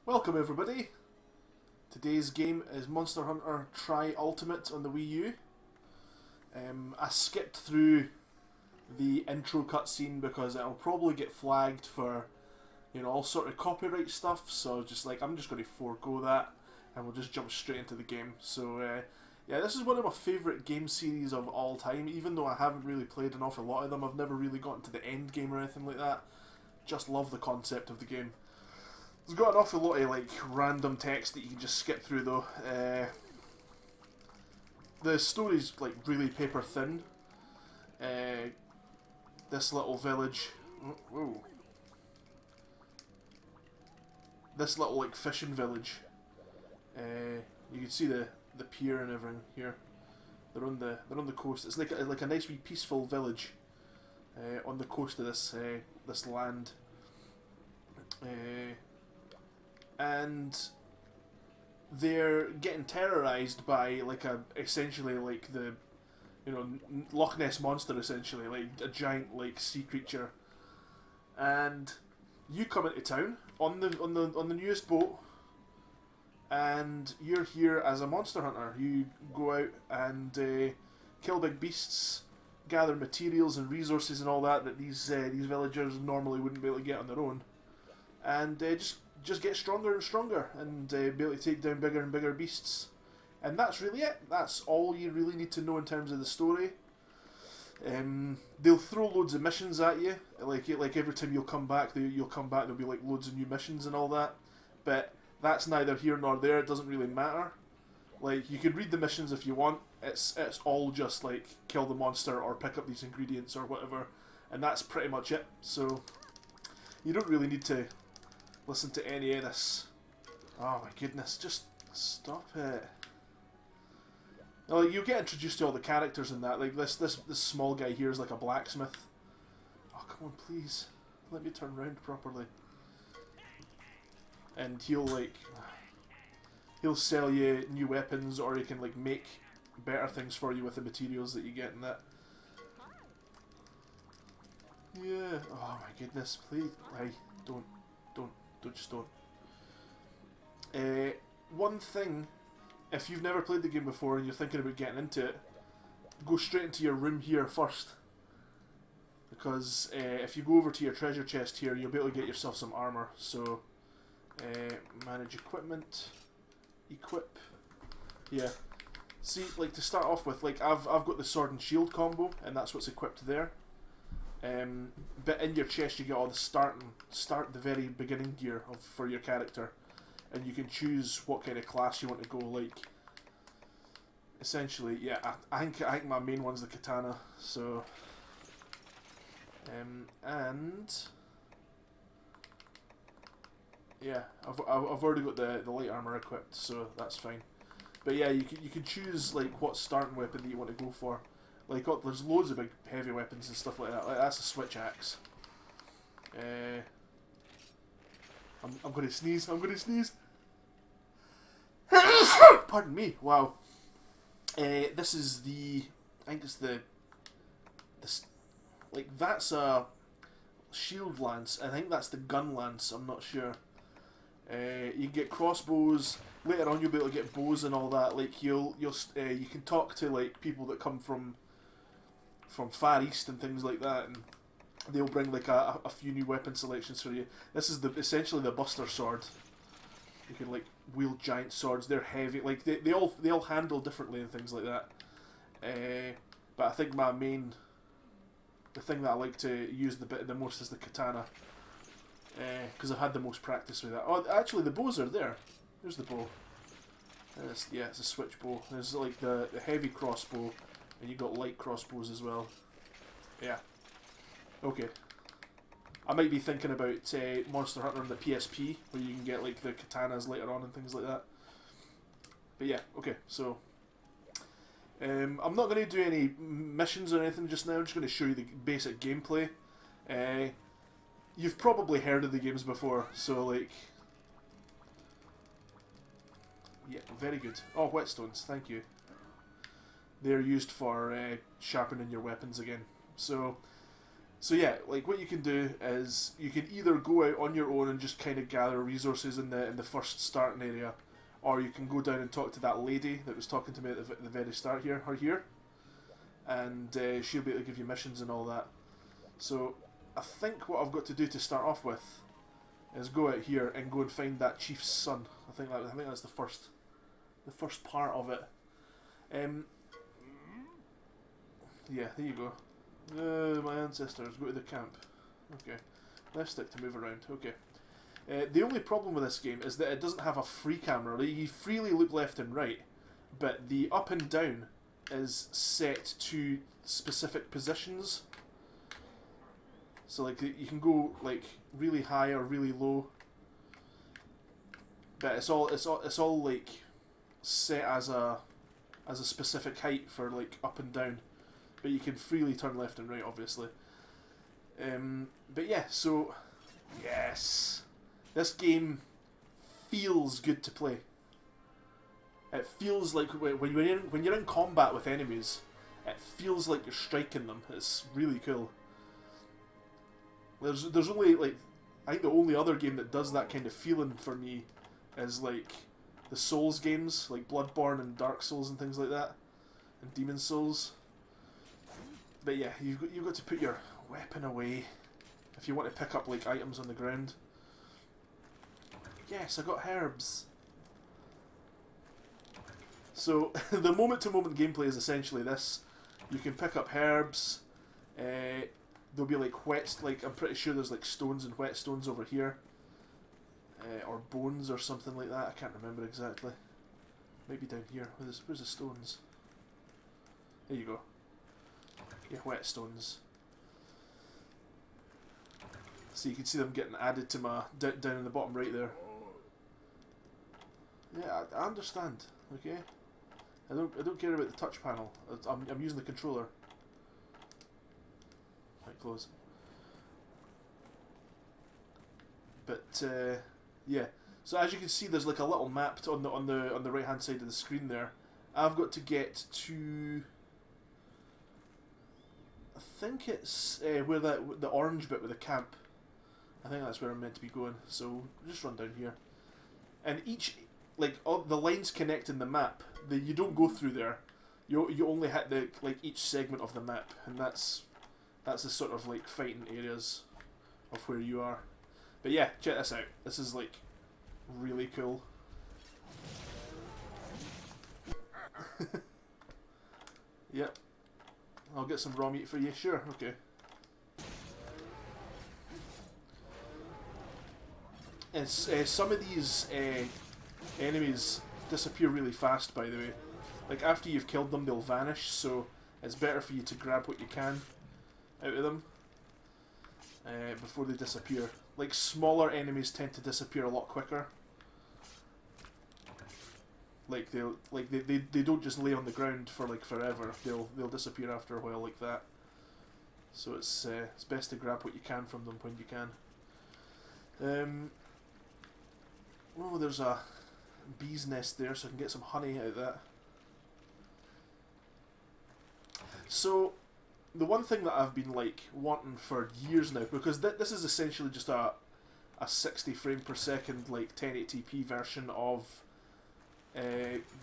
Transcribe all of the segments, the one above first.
Welcome everybody. Today's game is Monster Hunter Tri Ultimate on the Wii U. I skipped through the intro cutscene because it'll probably get flagged for, you know, all sort of copyright stuff. So I'm just going to forego that, and we'll just jump straight into the game. So yeah, this is one of my favourite game series of all time. Even though I haven't really played an awful lot of them, I've never really gotten to the end game or anything like that. Just love the concept of the game. It's got an awful lot of like random text that you can just skip through though. The story's like really paper thin. This little village, whoa. This little like fishing village. You can see the pier and everything here. They're on the coast. It's like a nice wee peaceful village on the coast of this land. And they're getting terrorized by essentially like the, you know, Loch Ness monster, essentially like a giant like sea creature. And you come into town on the newest boat, and you're here as a monster hunter. You go out and kill big beasts, gather materials and resources and all that these villagers normally wouldn't be able to get on their own, and just get stronger and stronger and be able to take down bigger and bigger beasts. And that's really it. That's all you really need to know in terms of the story. They'll throw loads of missions at you. Like every time you'll come back, there'll be like loads of new missions and all that. But that's neither here nor there. It doesn't really matter. Like, you can read the missions if you want. It's all just like kill the monster or pick up these ingredients or whatever, and that's pretty much it. So you don't really need to listen to any of this. Oh my goodness, just stop it. Like, you get introduced to all the characters in that. Like this small guy here is like a blacksmith. Oh, come on, please. Let me turn around properly. And he'll sell you new weapons, or he can like make better things for you with the materials that you get in that. Yeah. Oh my goodness, please. Hey, don't. One thing, if you've never played the game before and you're thinking about getting into it, go straight into your room here first. Because if you go over to your treasure chest here, you'll be able to get yourself some armor. So, manage equipment, equip. Yeah. See, like, to start off with, like, I've got the sword and shield combo, and that's what's equipped there. But in your chest you get all the start the very beginning gear for your character, and you can choose what kind of class you want to go. Like, essentially, yeah, I think my main one's the katana. So, and yeah, I've already got the light armor equipped, so that's fine. But yeah, you can choose like what starting weapon that you want to go for. Like, there's loads of big heavy weapons and stuff like that. Like, that's a switch axe. I'm gonna sneeze. I'm gonna sneeze. Pardon me. Wow. This is I think it's like, that's a shield lance. I think that's the gun lance. I'm not sure. You can get crossbows. Later on, you'll be able to get bows and all that. Like, you can talk to like people that come from Far East and things like that, and they'll bring like a few new weapon selections for you. This is essentially the Buster Sword. You can like wield giant swords. They're heavy. Like, they all handle differently and things like that. But I think the thing that I like to use the most is the katana, because I've had the most practice with that. Oh, actually, the bows are there. There's the bow. Yeah, it's a switch bow. There's like the heavy crossbow, and you got light crossbows as well. Yeah. Okay. I might be thinking about Monster Hunter on the PSP, where you can get like the katanas later on and things like that. But yeah, okay. So, I'm not going to do any missions or anything just now. I'm just going to show you the basic gameplay. You've probably heard of the games before, so like, yeah, very good. Oh, whetstones, thank you. They're used for sharpening your weapons again. So, So yeah, like what you can do is you can either go out on your own and just kind of gather resources in the first starting area, or you can go down and talk to that lady that was talking to me at the very start here, and she'll be able to give you missions and all that. So I think what I've got to do to start off with is go out here and go and find that chief's son. I think that's the first part of it. Yeah, there you go. My ancestors, go to the camp. Okay. Left stick to move around. Okay. The only problem with this game is that it doesn't have a free camera. Like, you freely look left and right, but the up and down is set to specific positions. So like you can go like really high or really low, but it's all like set as a specific height for like up and down. But you can freely turn left and right, obviously. But yeah, so yes, this game feels good to play. It feels like when you're in combat with enemies, it feels like you're striking them. It's really cool. There's only like, I think the only other game that does that kind of feeling for me is like the Souls games, like Bloodborne and Dark Souls and things like that, and Demon Souls. But yeah, you've got to put your weapon away if you want to pick up like items on the ground. Yes, I got herbs. So the moment-to-moment gameplay is essentially this. You can pick up herbs. There'll be like I'm pretty sure there's like stones and whetstones over here, or bones or something like that. I can't remember exactly. Maybe down here. Where's the stones? There you go. Yeah, whetstones. So you can see them getting added to my down in the bottom right there. Yeah, I understand. Okay, I don't care about the touch panel. I'm using the controller. Quite close. But yeah. So as you can see, there's like a little map on the right hand side of the screen there. I've got to get to. I think it's where the orange bit with the camp. I think that's where I'm meant to be going. So just run down here, and all the lines connecting the map. You don't go through there. You only hit each segment of the map, and that's the sort of like fighting areas of where you are. But yeah, check this out. This is like really cool. Yep. I'll get some raw meat for you. Sure, okay. And some of these enemies disappear really fast, by the way. Like after you've killed them, they'll vanish, so it's better for you to grab what you can out of them before they disappear. Like smaller enemies tend to disappear a lot quicker. Like they don't just lay on the ground for like forever. They'll disappear after a while like that. So it's best to grab what you can from them when you can. Oh, there's a bee's nest there, so I can get some honey out of that. So the one thing that I've been like wanting for years now, because this is essentially just a 60 frame per second like 1080p version of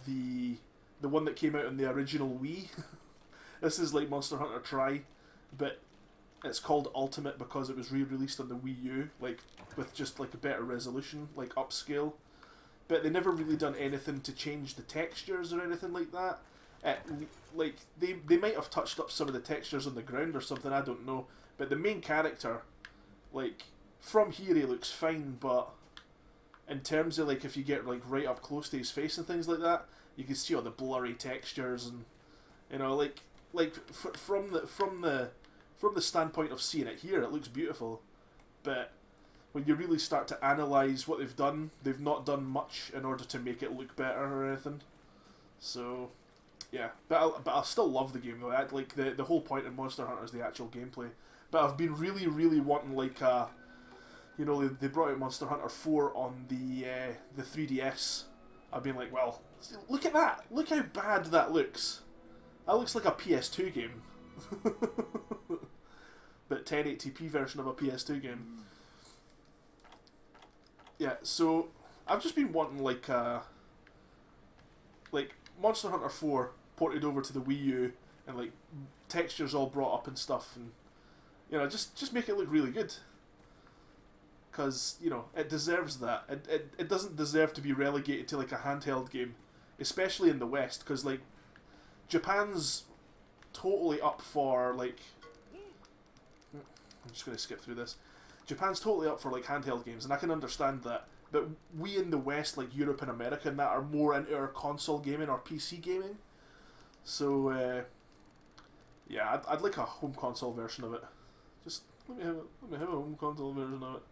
the one that came out on the original Wii. This is like Monster Hunter Tri, but it's called Ultimate because it was re-released on the Wii U, like with just like a better resolution, like upscale. But they never really done anything to change the textures or anything like that. Like they might have touched up some of the textures on the ground or something, I don't know. But the main character, like from here he looks fine, but in terms of like if you get like right up close to his face and things like that, you can see all the blurry textures and from the standpoint of seeing it here, it looks beautiful, but when you really start to analyse what they've not done much in order to make it look better or anything. So yeah, but I still love the game though. Like the whole point in Monster Hunter is the actual gameplay. But I've been really wanting like a, you know, they brought out Monster Hunter 4 on the 3DS. I've been like, well, look at that! Look how bad that looks. That looks like a PS2 game. but 1080p version of a PS2 game. Yeah, so I've just been wanting like Monster Hunter 4 ported over to the Wii U and like textures all brought up and stuff, and you know, just make it look really good. Because, you know, it deserves that. It doesn't deserve to be relegated to like a handheld game, especially in the West, because like Japan's totally up for like, I'm just going to skip through this. Japan's totally up for like handheld games, and I can understand that. But we in the West, like Europe and America and that, are more into our console gaming or PC gaming. So yeah, I'd like a home console version of it. Just let me have a home console version of it.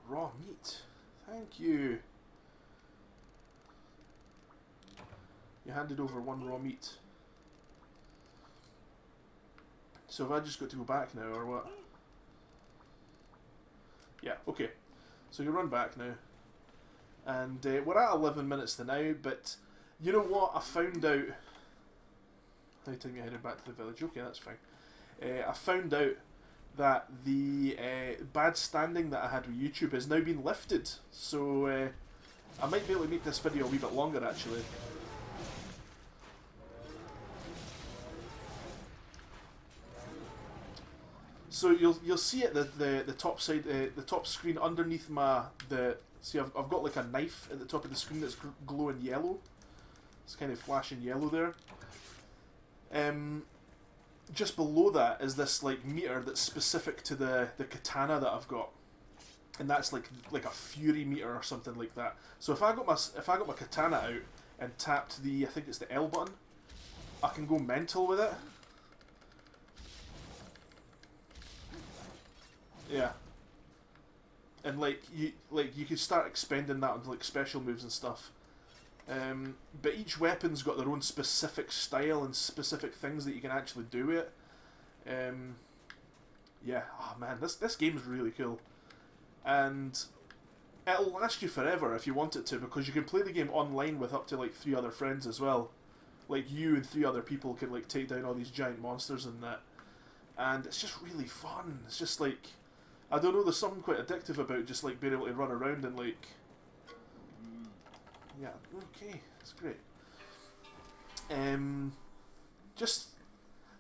Raw meat. Thank you. You handed over 1 raw meat. So have I just got to go back now, or what? Yeah, okay. So you run back now. And we're at 11 minutes to now, but you know what? I found out... How time you headed back to the village? Okay, that's fine. I found out that the bad standing that I had with YouTube has now been lifted. So I might be able to make this video a wee bit longer, actually. So you'll see at the top side, the top screen underneath see I've got like a knife at the top of the screen that's glowing yellow. It's kind of flashing yellow there. Just below that is this like meter that's specific to the katana that I've got, and that's like a fury meter or something like that. So if I got my katana out and tapped I think it's the L button, I can go mental with it. Yeah. And like you could start expending that onto like special moves and stuff. But each weapon's got their own specific style and specific things that you can actually do with it. Yeah, oh man, this game's really cool. And it'll last you forever if you want it to, because you can play the game online with up to like 3 other friends as well. Like you and 3 other people can like take down all these giant monsters and that. And it's just really fun. It's just like, I don't know, there's something quite addictive about just like being able to run around and like... Yeah, okay, that's great. Just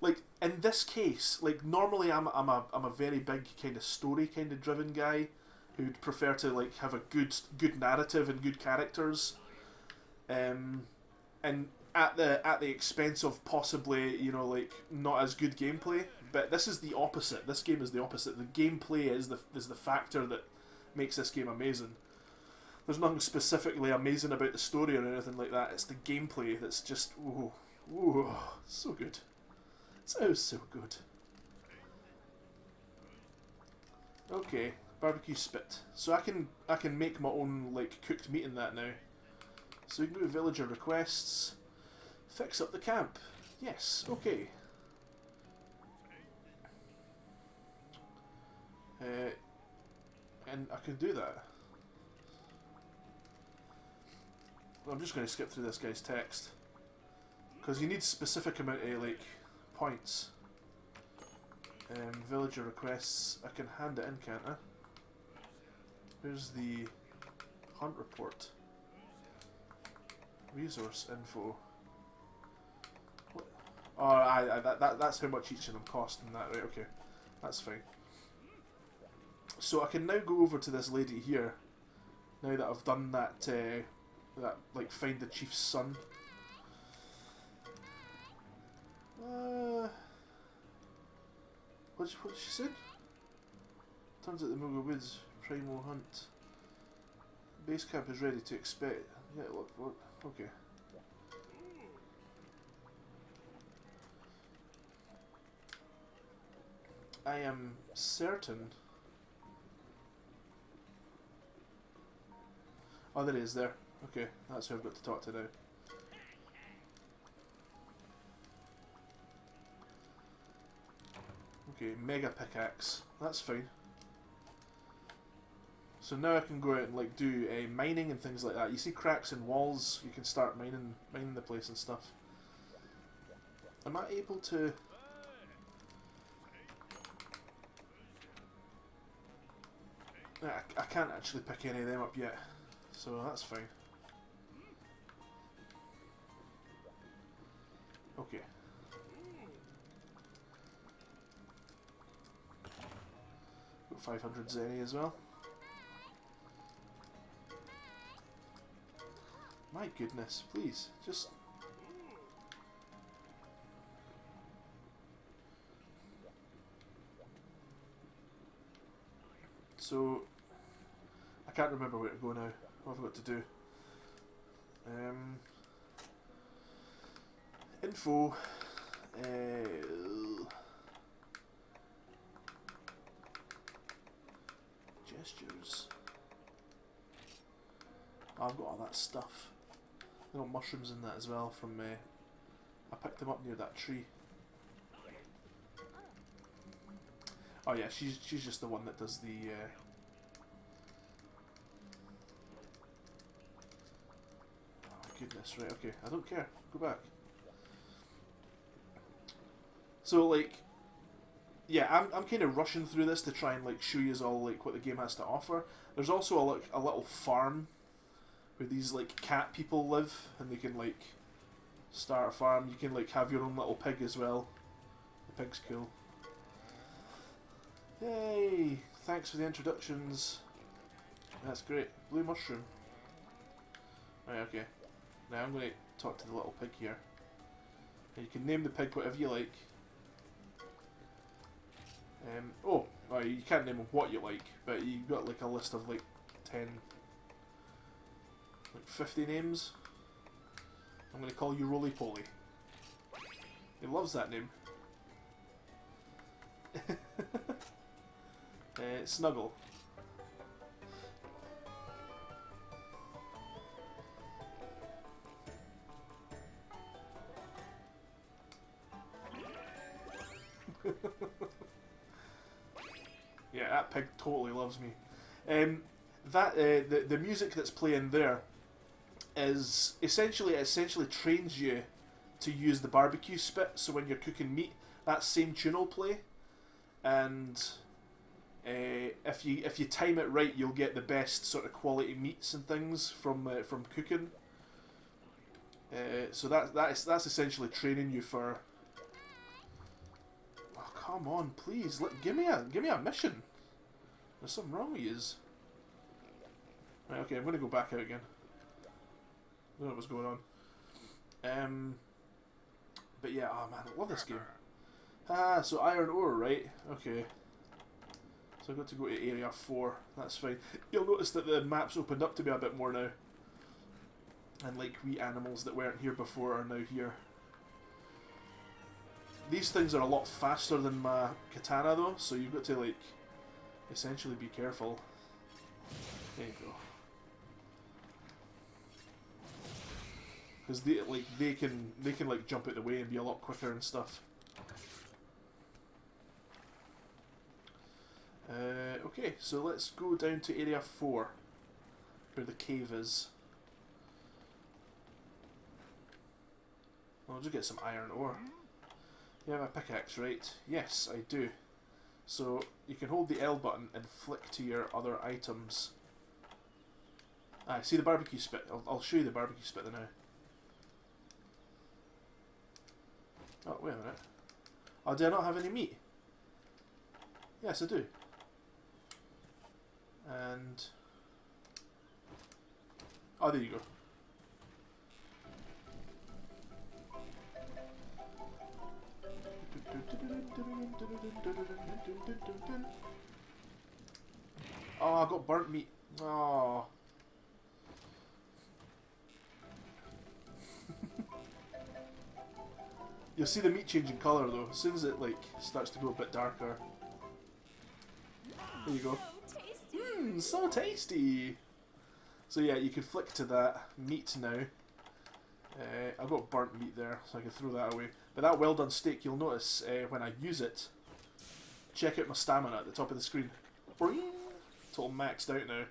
like in this case, like normally I'm a very big kind of story kind of driven guy who'd prefer to like have a good narrative and good characters, and at the expense of possibly, you know, like not as good gameplay. But this is the opposite. This game is the opposite. The gameplay is the factor that makes this game amazing. There's nothing specifically amazing about the story or anything like that. It's the gameplay that's just ooh, so good. So good. Okay, barbecue spit. So I can make my own like cooked meat in that now. So we can go to villager requests. Fix up the camp. Yes. Okay. And I can do that. I'm just going to skip through this guy's text, because you need a specific amount of like points. Villager requests. I can hand it in, can't I? Here's the hunt report. Resource info. What? Oh, that's how much each of them cost and that, right? Okay, that's fine. So I can now go over to this lady here, now that I've done that, that like find the chief's son. What she said? Turns out the Mughal Woods primal hunt. Base camp is ready to expect. Yeah, look, okay. I am certain. Oh, there it is there. Okay, that's who I've got to talk to now. Okay, mega pickaxe. That's fine. So now I can go out and like do mining and things like that. You see cracks in walls, you can start mining the place and stuff. Am I able to... I can't actually pick any of them up yet, so that's fine. Okay. Got 500 Zenny as well. My goodness, please, just... So, I can't remember where to go now. What have I got to do? Info. Gestures. Oh, I've got all that stuff. I've got mushrooms in that as well from... I picked them up near that tree. Oh yeah, she's just the one that does the... Oh my goodness, right, okay, I don't care, go back. So like, yeah, I'm kind of rushing through this to try and like show you all like what the game has to offer. There's also a little farm where these like cat people live, and they can like start a farm. You can like have your own little pig as well. The pig's cool. Yay! Thanks for the introductions. That's great. Blue mushroom. Right, okay. Now I'm going to talk to the little pig here. And you can name the pig whatever you like. Oh, well, you can't name him what you like, but you've got like a list of like 10, like 50 names. I'm going to call you Roly Poly. He loves that name. Snuggle. Yeah, that pig totally loves me. The music that's playing there is essentially trains you to use the barbecue spit. So when you're cooking meat, that same tune will play, and if you time it right, you'll get the best sort of quality meats and things from cooking. So that's essentially training you for. Oh, come on, please, give me a mission. There's something wrong with yous. Right, okay, I'm gonna go back out again. I don't know what's going on. But yeah, oh man, I love this game. Ah, so iron ore, right? Okay. So I've got to go to area 4. That's fine. You'll notice that the map's opened up to me a bit more now. And like wee animals that weren't here before are now here. These things are a lot faster than my katana though, so you've got to like essentially be careful. There you go. Because they can like jump out the way and be a lot quicker and stuff. Okay, so let's go down to area 4, where the cave is. I'll just get some iron ore. You have a pickaxe, right? Yes, I do. So you can hold the L button and flick to your other items. Ah, see the barbecue spit? I'll show you the barbecue spit now. Oh, wait a minute. Oh, do I not have any meat? Yes, I do. And... oh, there you go. Oh, I got burnt meat. Oh. You'll see the meat changing colour though, as soon as it like starts to go a bit darker. There you go. Mmm, so tasty! So yeah, you can flick to that meat now. I've got burnt meat there, so I can throw that away. But that well done steak, you'll notice when I use it, check out my stamina at the top of the screen. Boing! It's all maxed out now.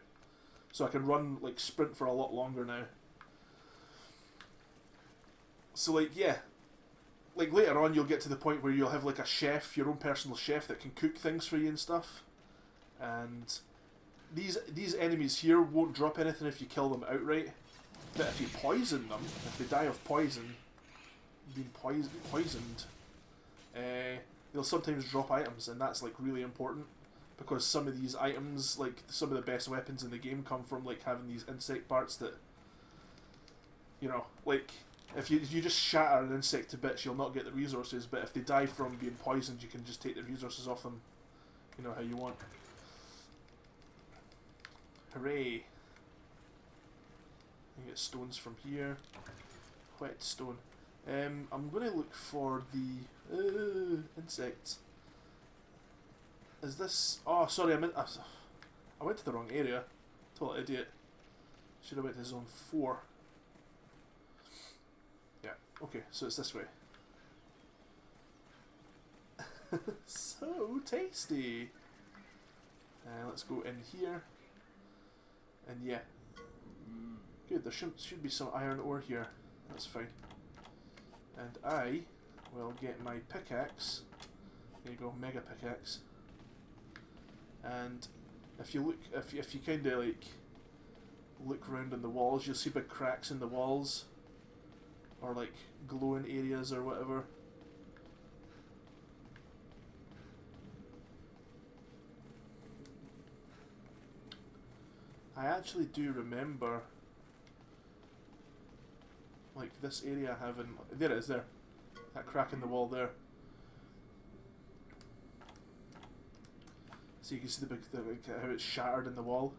So I can run, like, sprint for a lot longer now. So like, yeah. Like later on you'll get to the point where you'll have like a chef, your own personal chef that can cook things for you and stuff. And these enemies here won't drop anything if you kill them outright, but if you poison them, if they die of poison, being poisoned, they'll sometimes drop items, and that's like really important because some of these items, like some of the best weapons in the game, come from like having these insect parts that, you know, like if you just shatter an insect to bits, you'll not get the resources, but if they die from being poisoned, you can just take the resources off them, you know, how you want. Hooray! You get stones from here. Whetstone. I'm going to look for the insects. Is this... Oh, sorry, I went to the wrong area. Total idiot. Should have went to zone 4. Yeah, okay, so it's this way. So tasty! Let's go in here. And yeah. Good, there should be some iron ore here. That's fine. And I will get my pickaxe. There you go, mega pickaxe. And if you look, if you kind of like look around on the walls, you'll see big cracks in the walls, or like glowing areas or whatever. I actually do remember like this area having... There it is, there. That crack in the wall there. So you can see how it's shattered in the wall.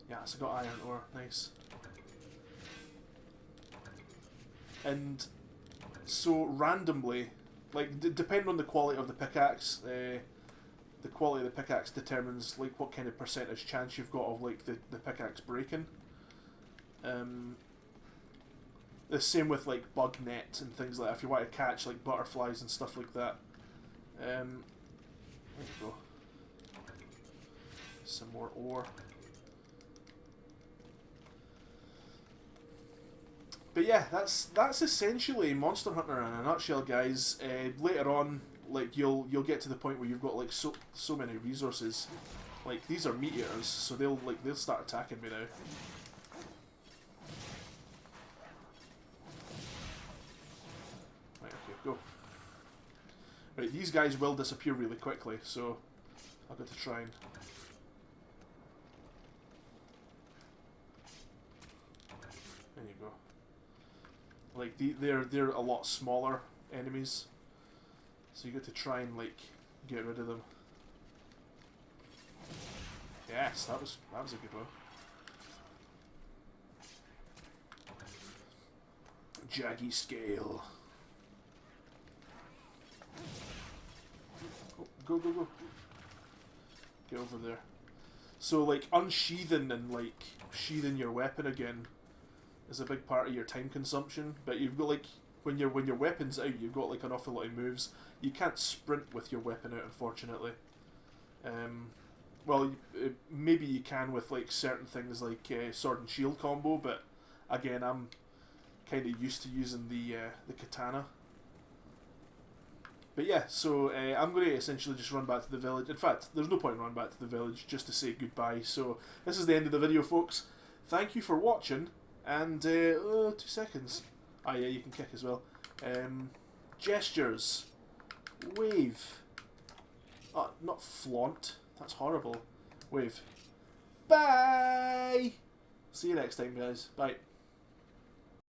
Yeah, so I got iron ore, nice. And so randomly, like depending on the quality of the pickaxe, the quality of the pickaxe determines like what kind of percentage chance you've got of like the pickaxe breaking. The same with like bug net and things like that. If you want to catch like butterflies and stuff like that. There you go. Some more ore. But yeah, that's essentially Monster Hunter in a nutshell, guys. Later on, like you'll get to the point where you've got like so many resources. Like these are meat eaters, so they'll start attacking me now. Right, okay, go. Right, these guys will disappear really quickly, so I've got to try and... There you go. Like they're a lot smaller enemies, so you got to try and like get rid of them. Yes, that was a good one. Jaggy scale. Oh, go go go. Get over there. So like unsheathing and like sheathing your weapon again is a big part of your time consumption, but you've got like when your weapon's out, you've got like an awful lot of moves. You can't sprint with your weapon out, unfortunately. Well, maybe you can with like certain things like sword and shield combo, but again, I'm kind of used to using the katana. But yeah, so I'm going to essentially just run back to the village. In fact, there's no point in running back to the village just to say goodbye. So this is the end of the video, folks. Thank you for watching. And, 2 seconds. Ah, yeah, you can kick as well. Gestures. Wave. Oh, not flaunt. That's horrible. Wave. Bye! See you next time, guys. Bye.